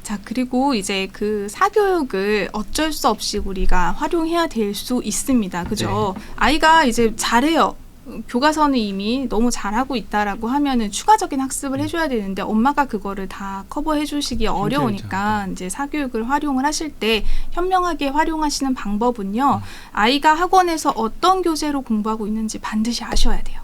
자, 그리고 이제 그 사교육을 어쩔 수 없이 우리가 활용해야 될 수 있습니다. 그죠? 네. 아이가 이제 잘해요. 교과서는 이미 너무 잘하고 있다라고 하면은 추가적인 학습을 해줘야 되는데 엄마가 그거를 다 커버해 주시기 어려우니까 이제 사교육을 활용을 하실 때 현명하게 활용하시는 방법은요. 아이가 학원에서 어떤 교재로 공부하고 있는지 반드시 아셔야 돼요.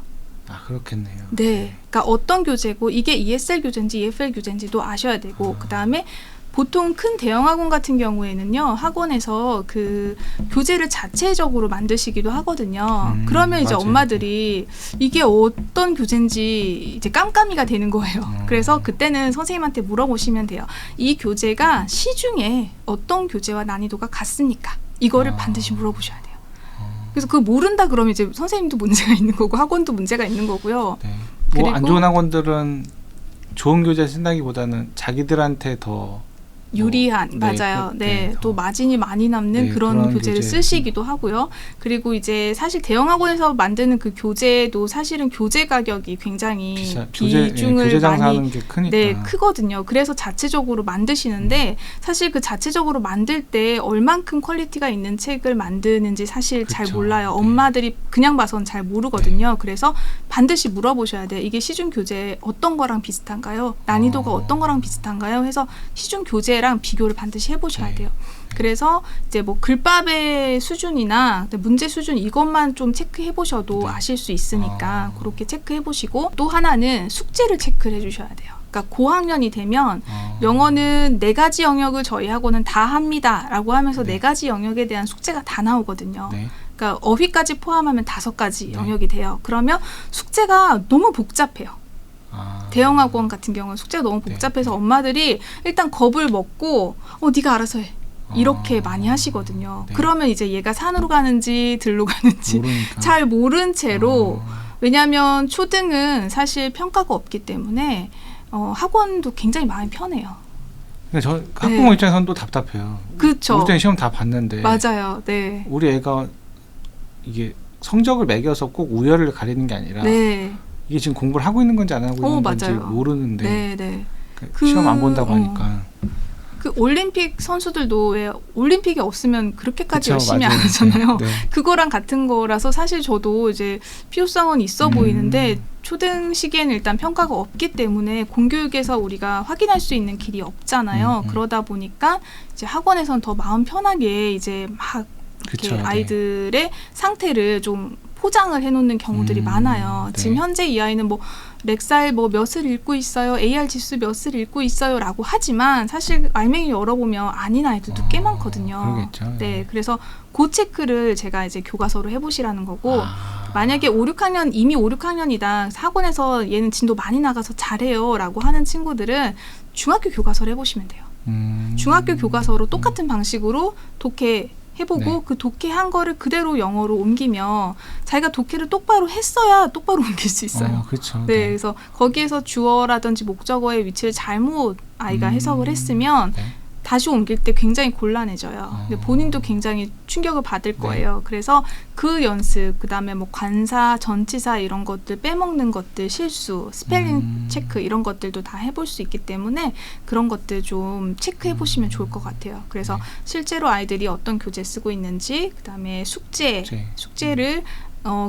아, 그렇겠네요. 네. 그러니까 어떤 교재고 이게 ESL 교재인지 EFL 교재인지도 아셔야 되고 그다음에 보통 큰 대형 학원 같은 경우에는요, 학원에서 그 교재를 자체적으로 만드시기도 하거든요. 그러면 이제 맞아요. 엄마들이 이게 어떤 교재인지 이제 깜깜이가 되는 거예요. 그래서 그때는 선생님한테 물어보시면 돼요. 이 교재가 시중에 어떤 교재와 난이도가 같습니까? 이거를 반드시 물어보셔야 돼요. 그래서 그거 모른다 그러면 이제 선생님도 문제가 있는 거고 학원도 문제가 있는 거고요. 네. 뭐 안 좋은 학원들은 좋은 교재 쓴다기보다는 자기들한테 더 유리한 네, 맞아요. 그, 네, 네, 또 마진이 많이 남는 네, 그런 그런 교재를 교재. 쓰시기도 하고요. 그리고 이제 사실 대형 학원에서 만드는 그 교재도 사실은 교재 가격이 굉장히 비중을 교재 장사하는 많이 게 크니까. 네, 크거든요. 그래서 자체적으로 만드시는데 사실 그 자체적으로 만들 때 얼만큼 퀄리티가 있는 책을 만드는지 사실 잘 그쵸. 몰라요. 네. 엄마들이 그냥 봐선 잘 모르거든요. 그래서 반드시 물어보셔야 돼요. 이게 시중 교재 어떤 거랑 비슷한가요? 난이도가 어떤 거랑 비슷한가요? 해서 시중 교재랑 비교를 반드시 해보셔야 네. 돼요. 그래서 이제 뭐 글밥의 수준이나 문제 수준 이것만 좀 체크해 보셔도 네. 아실 수 있으니까 그렇게 체크해 보시고 또 하나는 숙제를 체크를 해주셔야 돼요. 그러니까 고학년이 되면 영어는 4가지 영역을 저희 학원은 다 합니다라고 하면서 네. 4가지 영역에 대한 숙제가 다 나오거든요. 네. 그러니까 어휘까지 포함하면 5가지 네. 영역이 돼요. 그러면 숙제가 너무 복잡해요. 대형 학원 같은 경우는 숙제가 너무 복잡해서 엄마들이 일단 겁을 먹고 네가 알아서 해. 이렇게 많이 하시거든요. 네. 그러면 이제 얘가 산으로 가는지 들로 가는지 모르니까. 잘 모른 채로 왜냐하면 초등은 사실 평가가 없기 때문에 학원도 굉장히 마음이 편해요. 근데 저 학부모 입장에서는 또 답답해요. 그렇죠. 우리 때는 시험 다 봤는데 맞아요. 네. 우리 애가 이게 성적을 매겨서 꼭 우열을 가리는 게 아니라 네. 이게 지금 공부를 하고 있는 건지 안 하고 있는 건지 맞아요. 모르는데 네, 네. 시험 안 본다고 하니까 그 올림픽 선수들도 왜 올림픽이 없으면 그렇게까지 그쵸, 열심히 맞아요. 안 하잖아요. 네. 그거랑 같은 거라서 사실 저도 이제 필요성은 있어 보이는데 초등 시기에는 일단 평가가 없기 때문에 공교육에서 우리가 확인할 수 있는 길이 없잖아요. 그러다 보니까 이제 학원에선 더 마음 편하게 이제 막 이렇게 그쵸, 네. 아이들의 상태를 좀 포장을 해놓는 경우들이 많아요. 네. 지금 현재 이 아이는 뭐 렉사일 뭐 몇을 읽고 있어요, AR 지수 몇을 읽고 있어요라고 하지만 사실 알맹이 열어보면 아닌 아이들도 꽤 많거든요. 그러겠죠. 네, 그래서 그 체크를 제가 이제 교과서로 해보시라는 거고 만약에 5, 6학년 이미 5, 6학년이다 학원에서 얘는 진도 많이 나가서 잘해요라고 하는 친구들은 중학교 교과서를 해보시면 돼요. 중학교 교과서로 똑같은 방식으로 독해 해보고 네. 그 독해한 거를 그대로 영어로 옮기면 자기가 독해를 똑바로 했어야 똑바로 옮길 수 있어요. 그렇죠. 네, 그래서 거기에서 주어라든지 목적어의 위치를 잘못 아이가 해석을 했으면 네. 다시 옮길 때 굉장히 곤란해져요. 근데 본인도 굉장히 충격을 받을 거예요. 그래서 그 연습, 그다음에 뭐 관사, 전치사 이런 것들 빼먹는 것들, 실수, 스펠링 체크 이런 것들도 다 해볼 수 있기 때문에 그런 것들 좀 체크해 보시면 좋을 것 같아요. 그래서 실제로 아이들이 어떤 교재 쓰고 있는지, 그다음에 숙제를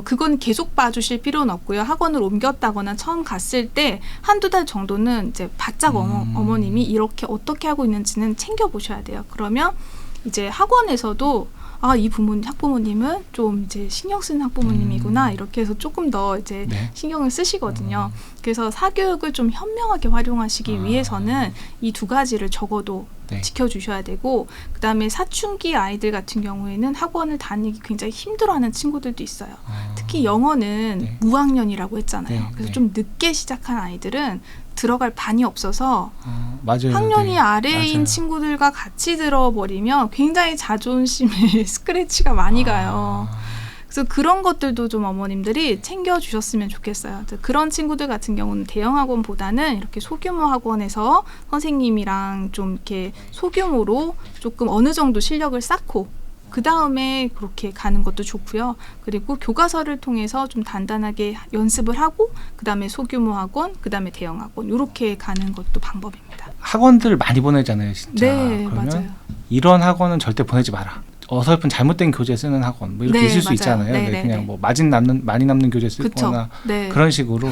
그건 계속 봐주실 필요는 없고요. 학원을 옮겼다거나 처음 갔을 때 한두 달 정도는 이제 바짝 어머님이 이렇게 어떻게 하고 있는지는 챙겨보셔야 돼요. 그러면 이제 학원에서도 이 학부모님은 좀 이제 신경 쓰는 학부모님이구나 이렇게 해서 조금 더 이제 네. 신경을 쓰시거든요. 그래서 사교육을 좀 현명하게 활용하시기 위해서는 이 2가지를 적어도 네. 지켜주셔야 되고 그다음에 사춘기 아이들 같은 경우에는 학원을 다니기 굉장히 힘들어하는 친구들도 있어요. 특히 영어는 네. 무학년이라고 했잖아요. 네, 그래서 네. 좀 늦게 시작한 아이들은 들어갈 반이 없어서 맞아요. 학년이 네. 아래인 맞아요. 친구들과 같이 들어버리면 굉장히 자존심에 스크래치가 많이 가요. 그래서 그런 것들도 좀 어머님들이 챙겨주셨으면 좋겠어요. 그런 친구들 같은 경우는 대형 학원보다는 이렇게 소규모 학원에서 선생님이랑 좀 이렇게 소규모로 조금 어느 정도 실력을 쌓고 그 다음에 그렇게 가는 것도 좋고요. 그리고 교과서를 통해서 좀 단단하게 연습을 하고 그 다음에 소규모 학원, 그 다음에 대형 학원 이렇게 가는 것도 방법입니다. 학원들 많이 보내잖아요, 진짜. 네, 그러면 맞아요. 이런 학원은 절대 보내지 마라. 어설픈 잘못된 교재 쓰는 학원 뭐 이렇게 네, 있을 수 맞아요. 있잖아요. 네, 네, 네, 그냥 네. 뭐 많이 남는 교재 쓰거나 네. 그런 식으로.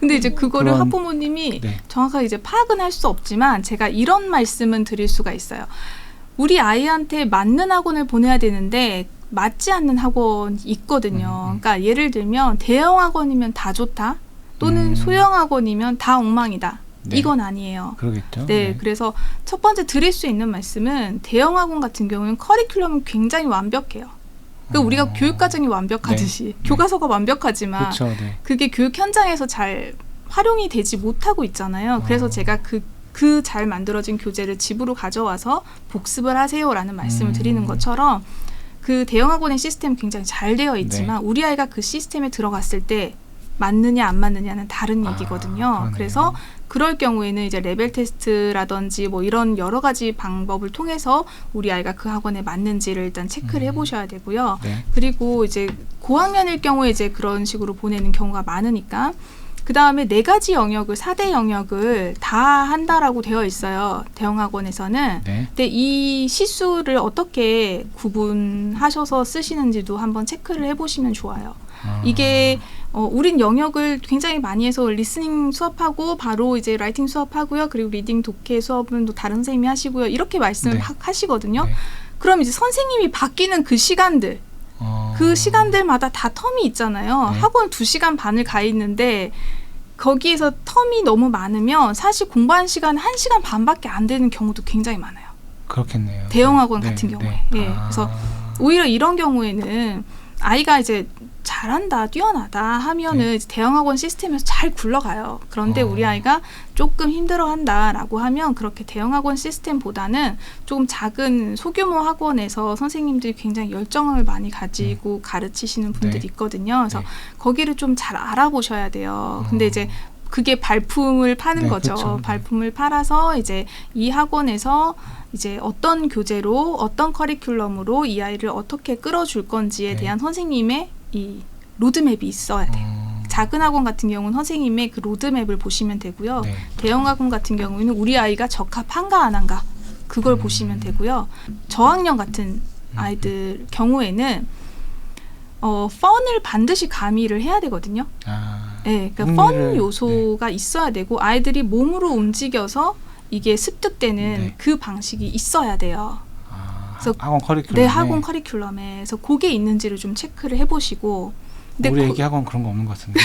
근데 이제 그거를 그런- 학부모님이 네. 정확하게 이제 파악은 할 수 없지만 제가 이런 말씀은 드릴 수가 있어요. 우리 아이한테 맞는 학원을 보내야 되는데 맞지 않는 학원이 있거든요. 그러니까 예를 들면 대형 학원이면 다 좋다 또는 소형 학원이면 다 엉망이다. 네. 이건 아니에요. 그러겠죠. 네, 그래서 첫 번째 드릴 수 있는 말씀은 대형 학원 같은 경우는 커리큘럼은 굉장히 완벽해요. 그러니까 우리가 교육 과정이 완벽하듯이 네. 교과서가 완벽하지만 그렇죠. 네. 그게 교육 현장에서 잘 활용이 되지 못하고 있잖아요. 그래서 제가 그 잘 만들어진 교재를 집으로 가져와서 복습을 하세요라는 말씀을 드리는 것처럼 그 대형 학원의 시스템은 굉장히 잘 되어 있지만 우리 아이가 그 시스템에 들어갔을 때 맞느냐 안 맞느냐는 다른 얘기거든요. 그러네요. 그래서 그럴 경우에는 이제 레벨 테스트라든지 뭐 이런 여러 가지 방법을 통해서 우리 아이가 그 학원에 맞는지를 일단 체크를 해보셔야 되고요. 네. 그리고 이제 고학년일 경우에 이제 그런 식으로 보내는 경우가 많으니까 그 다음에 4가지 영역을 4대 영역을 다 한다라고 되어 있어요. 대형 학원에서는. 네. 근데 이 시수를 어떻게 구분하셔서 쓰시는지도 한번 체크를 해보시면 좋아요. 이게 우린 영역을 굉장히 많이 해서 리스닝 수업하고 바로 이제 라이팅 수업하고요. 그리고 리딩 독해 수업은 또 다른 선생님이 하시고요. 이렇게 말씀을 네. 하시거든요. 네. 그럼 이제 선생님이 바뀌는 그 시간들 그 시간들마다 다 텀이 있잖아요. 네. 학원 2시간 반을 가 있는데 거기에서 텀이 너무 많으면 사실 공부한 시간 1시간 반밖에 안 되는 경우도 굉장히 많아요. 그렇겠네요. 대형 학원 네, 같은 네. 경우에. 예. 그래서 오히려 이런 경우에는 아이가 이제 잘한다, 뛰어나다 하면은 이제 대형 학원 시스템에서 잘 굴러가요. 그런데 우리 아이가 조금 힘들어한다라고 하면 그렇게 대형 학원 시스템보다는 조금 작은 소규모 학원에서 선생님들이 굉장히 열정을 많이 가지고 가르치시는 분들이 네. 있거든요. 그래서 네. 거기를 좀 잘 알아보셔야 돼요. 근데 이제 그게 발품을 파는 네, 거죠. 그렇죠. 네. 발품을 팔아서 이제 이 학원에서 이제 어떤 교재로 어떤 커리큘럼으로 이 아이를 어떻게 끌어줄 건지에 네. 대한 선생님의 이 로드맵이 있어야 돼요. 작은 학원 같은 경우는 선생님의 그 로드맵을 보시면 되고요. 네. 대형 학원 같은 경우에는 우리 아이가 적합한가 안 한가 그걸 보시면 되고요. 저학년 같은 아이들 경우에는 펀을 반드시 가미를 해야 되거든요. 네, 그러니까 펀 요소가 있어야 되고 아이들이 몸으로 움직여서 이게 습득되는 네. 그 방식이 있어야 돼요. 그래서 학원 커리큘럼. 네, 학원 커리큘럼에. 그래서 그게 있는지를 좀 체크를 해보시고. 근데 우리 애기 학원 그런 거 없는 것 같은데.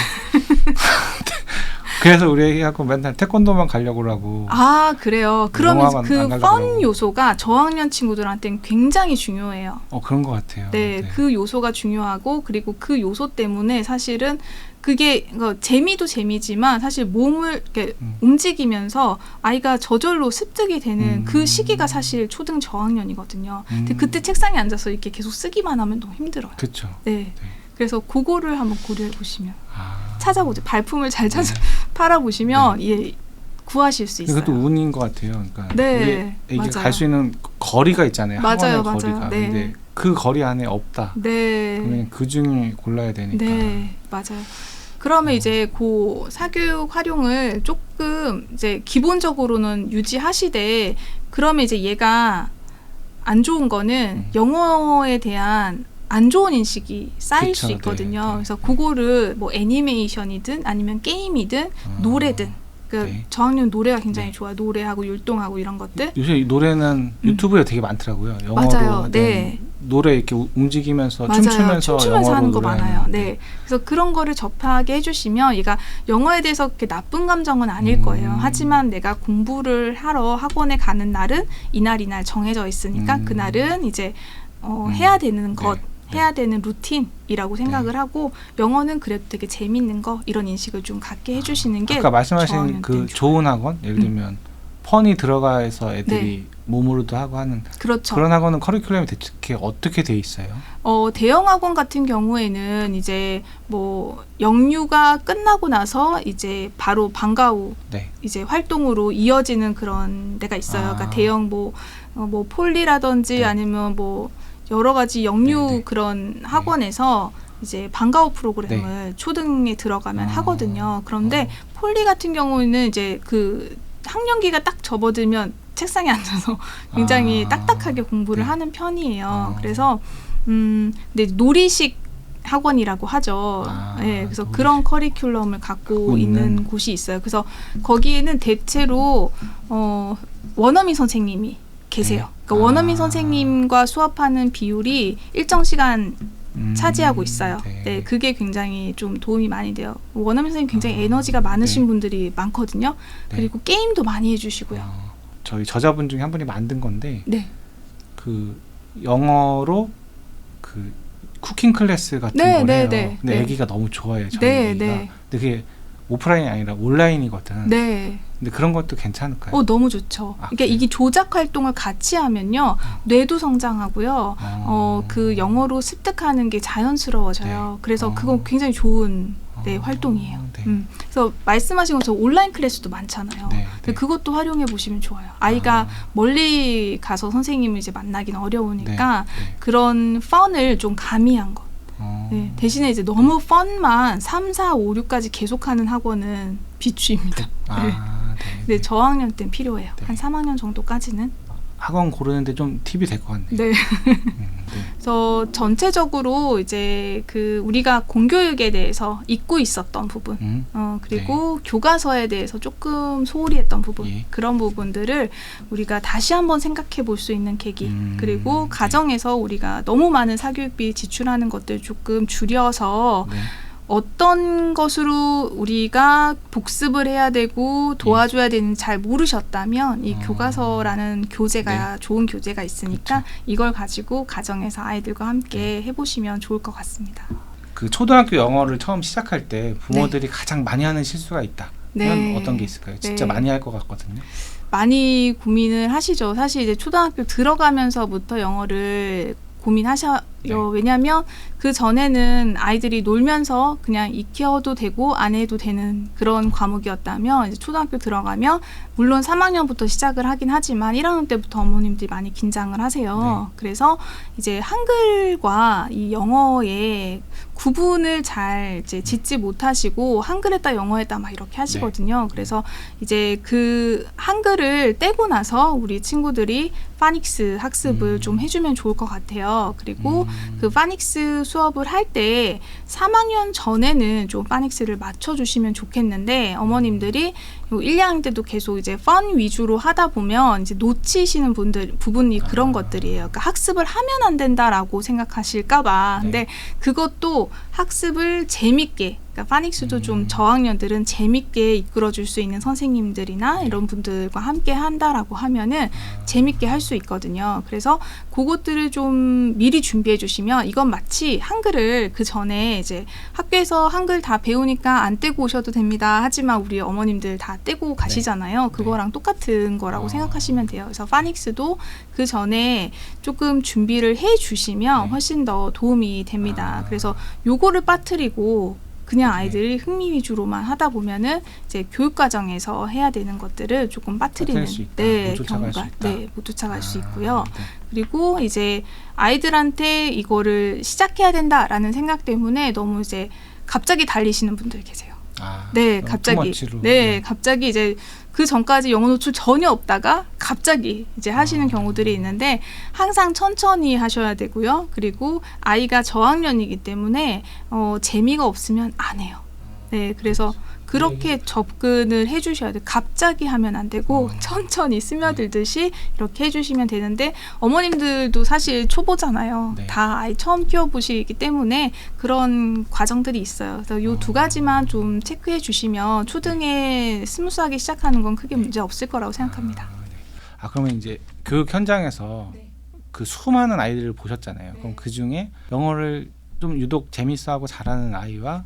그래서 우리 애기 학원 맨날 태권도만 가려고 하고. 아, 그래요. 그러면 영화관 안 그 가려고 펀 그러고. 요소가 저학년 친구들한테는 굉장히 중요해요. 그런 것 같아요. 네, 그 요소가 중요하고 그리고 그 요소 때문에 사실은 그게 재미도 재미지만 사실 몸을 이렇게 움직이면서 아이가 저절로 습득이 되는 그 시기가 사실 초등 저학년이거든요. 근데 그때 책상에 앉아서 이렇게 계속 쓰기만 하면 너무 힘들어요. 그렇죠. 네. 그래서 그거를 한번 고려해 보시면 아. 찾아보죠. 발품을 잘 찾아 팔아보시면 예, 구하실 수 있어요. 그것도 운인 것 같아요. 그러니까 네, 우리 애기가 맞아요. 갈 수 있는 거리가 있잖아요. 맞아요, 학원의 맞아요. 거리가. 네. 근데 그 거리 안에 없다. 네. 그러면 그 중에 골라야 되니까. 네, 맞아요. 그러면 이제 그 사교육 활용을 조금 이제 기본적으로는 유지하시되 그러면 이제 얘가 안 좋은 거는 영어에 대한 안 좋은 인식이 쌓일 그쵸, 수 있거든요. 네, 네. 그래서 그거를 뭐 애니메이션이든 아니면 게임이든 노래든 그 네. 저학년 노래가 굉장히 네. 좋아요. 노래하고 율동하고 이런 것들. 요새 이 노래는 유튜브에 되게 많더라고요. 영어로 맞아요. 된 네. 노래 이렇게 움직이면서 맞아요. 춤추면서 영어로 하는 거 노래하는. 많아요. 네. 그래서 그런 거를 접하게 해주시면 얘가 영어에 대해서 그렇게 나쁜 감정은 아닐 거예요. 하지만 내가 공부를 하러 학원에 가는 날은 이날 정해져 있으니까 그날은 이제 해야 되는 것, 네. 해야 되는 루틴이라고 생각을 하고 영어는 그래도 되게 재밌는 거 이런 인식을 좀 갖게 해주시는 게 아까 말씀하신 저학년 그 때는 좋은 학원 예를 들면 펀이 들어가서 애들이 몸으로도 하고 하는 그렇죠. 그런 학원은 커리큘럼이 대체 어떻게 돼 있어요? 대형 학원 같은 경우에는 이제 뭐 영유가 끝나고 나서 이제 바로 방과 후 네. 이제 활동으로 이어지는 그런 데가 있어요. 그러니까 대형 뭐 폴리라든지 네. 아니면 뭐 여러 가지 영유 네네. 그런 학원에서 이제 방과후 프로그램을 초등에 들어가면 하거든요. 그런데 폴리 같은 경우는 이제 그 학년기가 딱 접어들면 책상에 앉아서 굉장히 딱딱하게 공부를 네. 하는 편이에요. 그래서 근데 놀이식 학원이라고 하죠. 네, 그래서 놀이식. 그런 커리큘럼을 갖고 있는 곳이 있어요. 그래서 거기에는 대체로 원어민 선생님이 계세요. 그러니까 원어민 선생님과 수업하는 비율이 일정 시간 차지하고 있어요. 네, 그게 굉장히 좀 도움이 많이 돼요. 원어민 선생님 굉장히 에너지가 많으신 분들이 많거든요. 그리고 게임도 많이 해주시고요. 저희 저자분 중에 한 분이 만든 건데 네. 그 영어로 그 쿠킹 클래스 같은 네, 걸 네, 해요. 네, 근데 네. 애기가 너무 좋아해요. 저희 네, 애기가. 네. 근데 그게 오프라인이 아니라 온라인이거든. 네. 근데 그런 것도 괜찮을까요? 너무 좋죠. 그러니까 그래요? 이게 조작 활동을 같이 하면요, 뇌도 성장하고요. 그 영어로 습득하는 게 자연스러워져요. 네. 그래서 그건 굉장히 좋은 활동이에요. 네. 그래서 말씀하신 것처럼 온라인 클래스도 많잖아요. 네, 근데 네. 그것도 활용해 보시면 좋아요. 아이가 멀리 가서 선생님을 이제 만나기는 어려우니까 네. 그런 펀을 좀 가미한 것. 네, 대신에 이제 너무 펀만 3, 4, 5, 6까지 계속하는 학원은 비추입니다. 네. 네, 저학년 때는 필요해요. 네. 한 3학년 정도까지는. 학원 고르는데 좀 팁이 될 것 같네요. 네. 네. 그래서 전체적으로 이제 그 우리가 공교육에 대해서 잊고 있었던 부분, 그리고 교과서에 대해서 조금 소홀히 했던 부분, 예. 그런 부분들을 우리가 다시 한번 생각해 볼 수 있는 계기, 그리고 가정에서 우리가 너무 많은 사교육비 지출하는 것들 조금 줄여서 네. 어떤 것으로 우리가 복습을 해야 되고 도와줘야 되는지 잘 모르셨다면 이 교과서라는 교재가 좋은 교재가 있으니까 그렇죠. 이걸 가지고 가정에서 아이들과 함께 해보시면 좋을 것 같습니다. 그 초등학교 영어를 처음 시작할 때 부모들이 가장 많이 하는 실수가 있다. 그건 네. 어떤 게 있을까요? 진짜 네. 많이 할 것 같거든요. 많이 고민을 하시죠. 사실 이제 초등학교 들어가면서부터 영어를 고민하셔요. 네. 왜냐하면 그 전에는 아이들이 놀면서 그냥 익혀도 되고 안 해도 되는 그런 과목이었다면 이제 초등학교 들어가면 물론 3학년부터 시작을 하긴 하지만 1학년 때부터 어머님들이 많이 긴장을 하세요. 그래서 이제 한글과 이 영어의 구분을 잘 이제 짓지 못하시고 한글에다 영어에다 막 이렇게 하시거든요. 그래서 이제 그 한글을 떼고 나서 우리 친구들이 파닉스 학습을 좀 해주면 좋을 것 같아요. 그리고 그 파닉스 수업을 할 때 3학년 전에는 좀 파닉스를 맞춰주시면 좋겠는데 어머님들이 1, 2학년 때도 계속 이제 펀 위주로 하다 보면 이제 놓치시는 부분이 그런 것들이에요. 그러니까 학습을 하면 안 된다라고 생각하실까봐. 근데 그것도 학습을 재밌게, 그러니까 파닉스도 좀 저학년들은 재밌게 이끌어줄 수 있는 선생님들이나 이런 분들과 함께 한다라고 하면은 재밌게 할 수 있거든요. 그래서 그것들을 좀 미리 준비해 주시면 이건 마치 한글을 그 전에 이제 학교에서 한글 다 배우니까 안 떼고 오셔도 됩니다. 하지만 우리 어머님들 다 떼고 가시잖아요. 그거랑 똑같은 거라고 생각하시면 돼요. 그래서 파닉스도 그 전에 조금 준비를 해 주시면 훨씬 더 도움이 됩니다. 그래서 요거를 빠뜨리고 그냥 아이들이 흥미 위주로만 하다 보면은 이제 교육 과정에서 해야 되는 것들을 조금 빠뜨리는 경우가 못 쫓아갈 수 있고요. 그리고 이제 아이들한테 이거를 시작해야 된다라는 생각 때문에 너무 이제 갑자기 달리시는 분들 계세요. 갑자기 이제 그 전까지 영어 노출 전혀 없다가 갑자기 이제 하시는 경우들이 있는데 항상 천천히 하셔야 되고요. 그리고 아이가 저학년이기 때문에 재미가 없으면 안 해요. 네, 그래서 그렇게 접근을 해주셔야 돼요. 갑자기 하면 안 되고 천천히 스며들듯이 이렇게 해주시면 되는데 어머님들도 사실 초보잖아요. 다 아이 처음 키워보시기 때문에 그런 과정들이 있어요. 그래서 요 두 가지만 좀 체크해 주시면 초등에 스무스하게 시작하는 건 크게 문제 없을 거라고 생각합니다. 그러면 이제 교육 현장에서 그 수많은 아이들을 보셨잖아요. 그럼 그 중에 영어를 좀 유독 재밌어하고 잘하는 아이와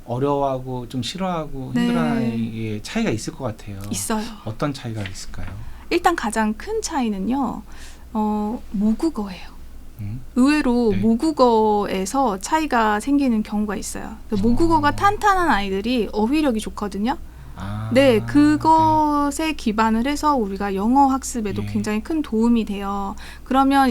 어려워하고 좀 싫어하고 힘들어하는 아이의 차이가 있을 것 같아요. 있어요. 어떤 차이가 있을까요? 일단 가장 큰 차이는요. 모국어예요. 의외로 모국어에서 차이가 생기는 경우가 있어요. 모국어가 탄탄한 아이들이 어휘력이 좋거든요. 그것에 기반을 해서 우리가 영어 학습에도 굉장히 큰 도움이 돼요. 그러면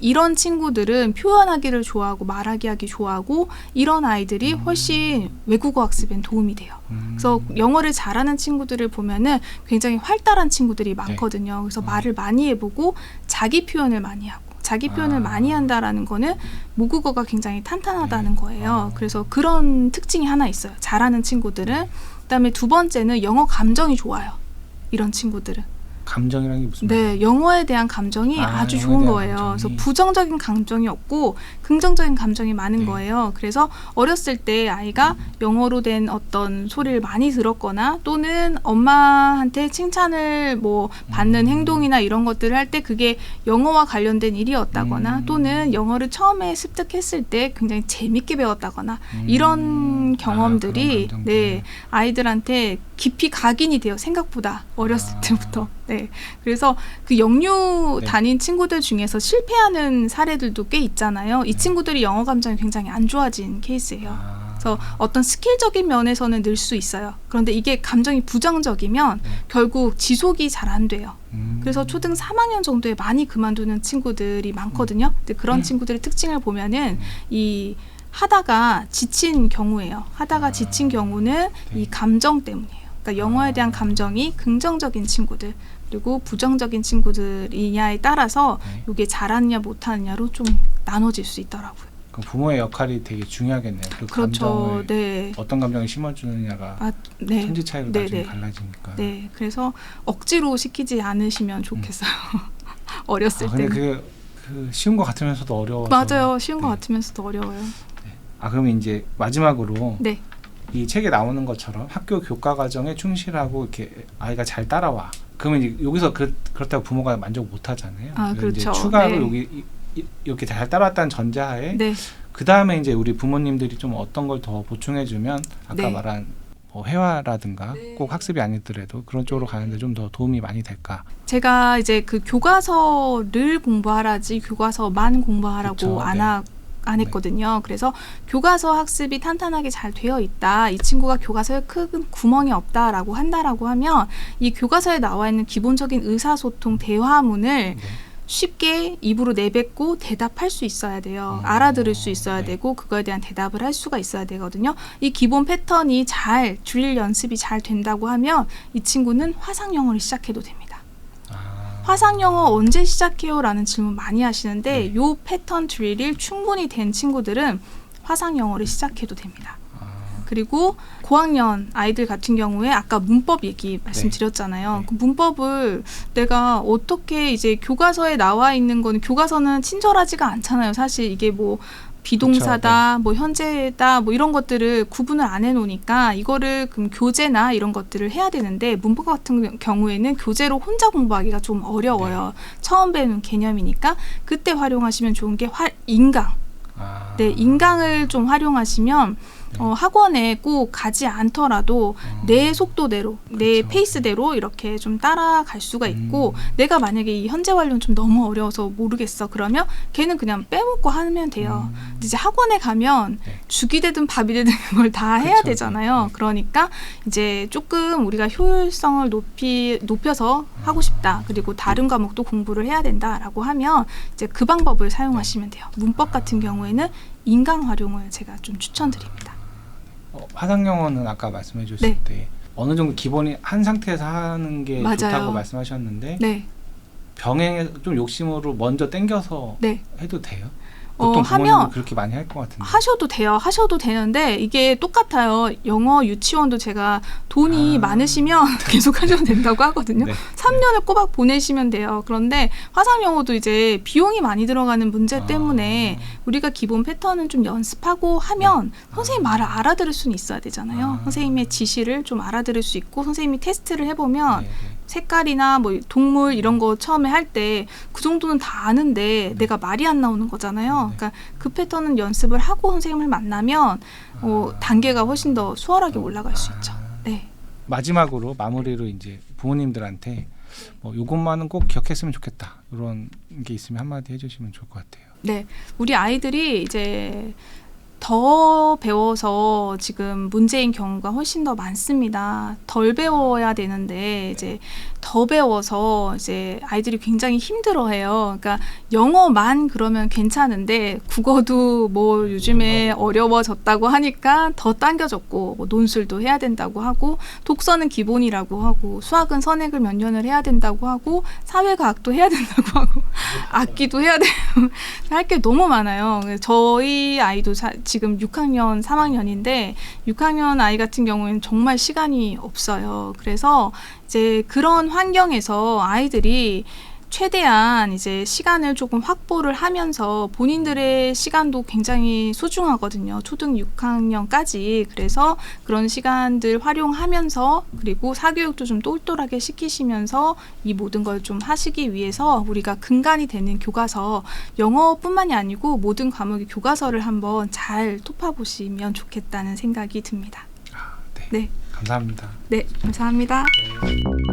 이런 친구들은 표현하기를 좋아하고 말하기 하기 좋아하고 이런 아이들이 훨씬 외국어 학습엔 도움이 돼요. 그래서 영어를 잘하는 친구들을 보면은 굉장히 활달한 친구들이 많거든요. 그래서 말을 많이 해보고 자기 표현을 많이 하고 자기 표현을 많이 한다라는 거는 모국어가 굉장히 탄탄하다는 거예요. 그래서 그런 특징이 하나 있어요. 잘하는 친구들은. 그다음에 두 번째는 영어 감정이 좋아요. 이런 친구들은. 감정이라는 게 무슨 말이에요? 네, 영어에 대한 감정이 아주 영어에 좋은 대한 거예요. 감정이. 그래서 부정적인 감정이 없고 긍정적인 감정이 많은 네. 거예요. 그래서 어렸을 때 아이가 영어로 된 어떤 소리를 많이 들었거나 또는 엄마한테 칭찬을 뭐 받는 행동이나 이런 것들을 할 때 그게 영어와 관련된 일이었다거나 또는 영어를 처음에 습득했을 때 굉장히 재밌게 배웠다거나 이런 경험들이 그런 감정들. 네, 아이들한테 깊이 각인이 돼요. 생각보다 어렸을 때부터. 네. 그래서 그 영유 네. 다닌 친구들 중에서 실패하는 사례들도 꽤 있잖아요. 이 친구들이 영어 감정이 굉장히 안 좋아진 케이스예요. 그래서 어떤 스킬적인 면에서는 늘 수 있어요. 그런데 이게 감정이 부정적이면 결국 지속이 잘 안 돼요. 그래서 초등 3학년 정도에 많이 그만두는 친구들이 많거든요. 근데 그런 친구들의 특징을 보면은 이 하다가 지친 경우예요. 하다가 지친 경우는 이 감정 때문이에요. 그러니까 영어에 대한 감정이 긍정적인 친구들 그리고 부정적인 친구들이냐에 따라서 이게 잘하느냐 못하느냐로 좀 나눠질 수 있더라고요. 그럼 부모의 역할이 되게 중요하겠네요. 그 그렇죠. 감정을 네. 어떤 감정을 심어주느냐가 네. 천지 차이로 네, 나중에 네. 달라지니까. 네. 그래서 억지로 시키지 않으시면 좋겠어요. 어렸을 근데 때는. 그게 그 쉬운 것 같으면서도 어려워서. 맞아요. 쉬운 것 네. 같으면서도 어려워요. 그러면 이제 마지막으로 네. 이 책에 나오는 것처럼 학교 교과 과정에 충실하고 이렇게 아이가 잘 따라와. 그러면 이제 여기서 그렇다고 부모가 만족 못 하잖아요. 아, 그래서 이제 그렇죠. 추가로 네. 여기 이렇게 잘 따라왔다는 전제하에 네. 그 다음에 이제 우리 부모님들이 좀 어떤 걸 더 보충해주면 아까 네. 말한 뭐 회화라든가 꼭 학습이 아니더라도 그런 쪽으로 가는데 좀 더 도움이 많이 될까? 제가 이제 그 교과서를 공부하라지 교과서만 공부하라고 그쵸, 안 했거든요. 그래서 교과서 학습이 탄탄하게 잘 되어 있다. 이 친구가 교과서에 큰 구멍이 없다라고 한다라고 하면 이 교과서에 나와 있는 기본적인 의사소통 대화문을 쉽게 입으로 내뱉고 대답할 수 있어야 돼요. 알아들을 수 있어야 네. 되고 그거에 대한 대답을 할 수가 있어야 되거든요. 이 기본 패턴이 잘 줄일 연습이 잘 된다고 하면 이 친구는 화상 영어를 시작해도 됩니다. 화상 영어 언제 시작해요? 라는 질문 많이 하시는데 요 패턴 드릴이 충분히 된 친구들은 화상 영어를 시작해도 됩니다. 그리고 고학년 아이들 같은 경우에 아까 문법 얘기 말씀드렸잖아요. 네. 그 문법을 내가 어떻게 이제 교과서에 나와 있는 거는 교과서는 친절하지가 않잖아요. 사실 이게 뭐 비동사다, 뭐 현재다, 뭐 이런 것들을 구분을 안 해놓으니까 이거를 그럼 교재나 이런 것들을 해야 되는데 문법 같은 경우에는 교재로 혼자 공부하기가 좀 어려워요. 처음 배우는 개념이니까 그때 활용하시면 좋은 게 인강. 네, 인강을 좀 활용하시면 학원에 꼭 가지 않더라도 내 속도대로, 내 그쵸. 페이스대로 이렇게 좀 따라갈 수가 있고 내가 만약에 이 현재 완료는 좀 너무 어려워서 모르겠어. 그러면 걔는 그냥 빼먹고 하면 돼요. 근데 이제 학원에 가면 죽이 되든 밥이 되든 그걸 다 해야 그쵸. 되잖아요. 그러니까 이제 조금 우리가 효율성을 높여서 하고 싶다. 그리고 다른 과목도 공부를 해야 된다라고 하면 이제 그 방법을 사용하시면 돼요. 문법 같은 경우에는 인강 활용을 제가 좀 추천드립니다. 화상 영어는 아까 말씀해 주실 네. 때 어느 정도 기본이 한 상태에서 하는 게 맞아요. 좋다고 말씀하셨는데 네. 병행해 좀 욕심으로 먼저 땡겨서 네. 해도 돼요? 보통 부모님도 하면 그렇게 많이 할 것 같은데. 하셔도 돼요. 하셔도 되는데 이게 똑같아요. 영어 유치원도 제가 돈이 많으시면 계속 하셔도 된다고 하거든요. 네. 3년을 꼬박 보내시면 돼요. 그런데 화상 영어도 이제 비용이 많이 들어가는 문제 때문에 우리가 기본 패턴은 좀 연습하고 하면 선생님 말을 알아들을 수는 있어야 되잖아요. 선생님의 지시를 좀 알아들을 수 있고 선생님이 테스트를 해보면 색깔이나 뭐 동물 이런 거 처음에 할 때 그 정도는 다 아는데 내가 말이 안 나오는 거잖아요. 그러니까 그 패턴은 연습을 하고 선생님을 만나면 단계가 훨씬 더 수월하게 올라갈 수 있죠. 네. 마지막으로 마무리로 이제 부모님들한테 뭐 요것만은 꼭 기억했으면 좋겠다 이런 게 있으면 한마디 해주시면 좋을 것 같아요. 네, 우리 아이들이 이제 더 배워서 지금 문제인 경우가 훨씬 더 많습니다. 덜 배워야 되는데 이제 더 배워서 이제 아이들이 굉장히 힘들어해요. 그러니까 영어만 그러면 괜찮은데 국어도 뭐 요즘에 어려워졌다고 하니까 더 당겨졌고 뭐 논술도 해야 된다고 하고 독서는 기본이라고 하고 수학은 선행을 몇 년을 해야 된다고 하고 사회과학도 해야 된다고 하고 악기도 해야 되고 할 게 너무 많아요. 저희 아이도 지금 6학년, 3학년인데 6학년 아이 같은 경우에는 정말 시간이 없어요. 그래서 이제 그런 환경에서 아이들이 최대한 이제 시간을 조금 확보를 하면서 본인들의 시간도 굉장히 소중하거든요. 초등 6학년까지. 그래서 그런 시간들 활용하면서 그리고 사교육도 좀 똘똘하게 시키시면서 이 모든 걸 좀 하시기 위해서 우리가 근간이 되는 교과서, 영어뿐만이 아니고 모든 과목의 교과서를 한번 잘 토파보시면 좋겠다는 생각이 듭니다. 아, 네. 네. 감사합니다. 네, 감사합니다. 네.